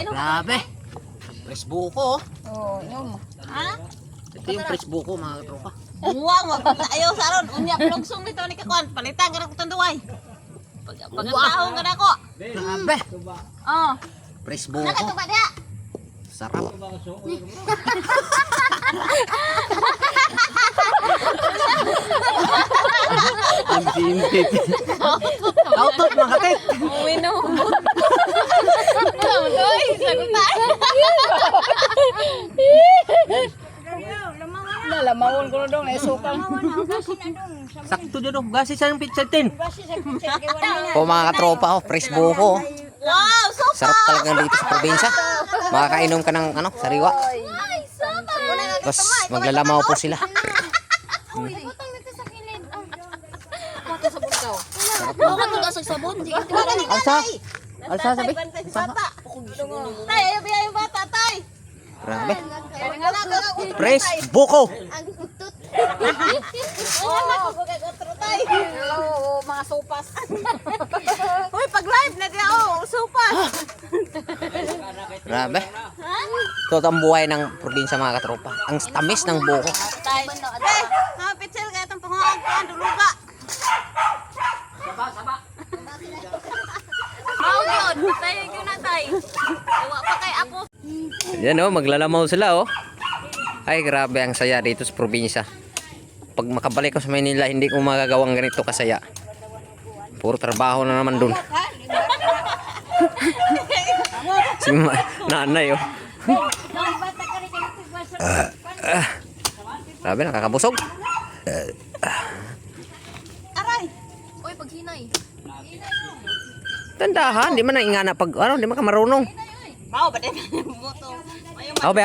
Grabe. Fresh buko. Oh, inom. Ha? Ito yung fresh buko mga katropa. Muwang, ayaw saron. Unya, plugsong nito ni Kakuan. Palitan ka na ko tanduay. Pagkatahong ka na ko. Grabe. Oh. Fresh buko. Nakatuba niya. Sarap. Ang sintit. Autot mga katit. Uminom. Uy, sagutan. Nalamawon ko na dong, naisukal. Sakto dyan oh. Gasi sa yung pizza tin. Po mga katropa oh. Fresh buko oh. Wow, so Sarap talaga dito sa probinsya. Makakainom ka ng ano, sariwa. Tapos maglalamaw po sila. Makatugasag sabon. Alsa. Alsa sabi. Tay, ayaw biya yung bata, tay. Grabe. Fresh buko. Oo, mga sopas. Uy, pag live na diya, oh, supas. Grabe. Ito ang buhay ng probinsya mga katropa. Ang tamis ng buko. Tay. Eh, kapitsil kaya itong panguhag ko, duluga. Mau yun, tayo yun na tay. Iwa pa kay Apo. Yan oh, maglalamaw sila oh. Ay grabe ang saya dito sa probinsya. Pag makabalik ko sa Manila, hindi ko magagawang ganito kasaya. Puro trabaho na naman dun. Si nanay oh. Grabe, nakakabusog. Aray. Uy, paghinay. Tandahan, di man na ingana pag ano, di man ka marunong. Mau, ba din buto. Ako be.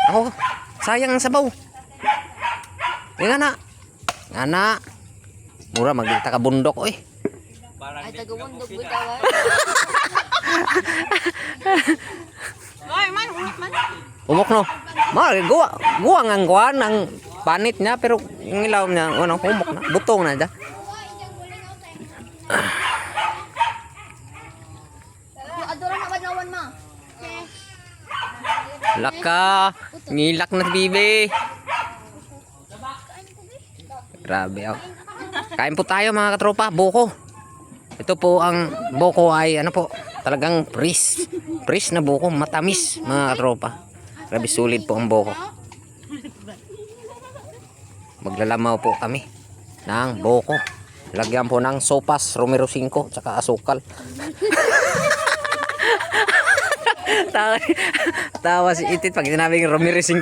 Ako, sayang ang sabaw. Ingana. Ingana. Mura magdita ka bundok oy. Ay, tagawundog bitawan. Oy, man, unit man. Umok no. Guwa ang guwan ang panit niya pero yung ilaw niya ano humok na, butong na da. Adora na badlawan ma. Laka, ngilak na bibi. Grabe oh. Kain po tayo mga katropa, buko. Ito po ang buko ay ano po, talagang fresh na buko, matamis mga katropa. Grabe sulit po ang buko. Maglalamaw po kami ng buko. Lagyan po ng sopas, Romero 5, tsaka asukal. Tawa si Itit pag sinabing Romero 5.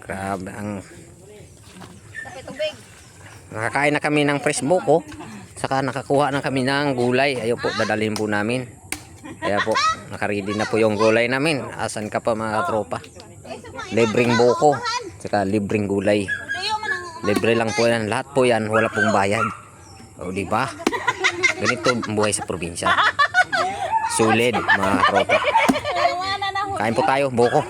Grabe ang nakakain na kami ng fresh buko, saka nakakuha na kami ng gulay. Ayo po, dadalhin po namin. Kaya po, nakaready na po yung gulay namin. Asan ka pa mga katropa? Libreng buko, saka libreng gulay. Libre lang po yan. Lahat po yan, wala pong bayad. O diba? Ganito ang buhay sa probinsya. Sulit mga katropa. Kain po tayo, buko.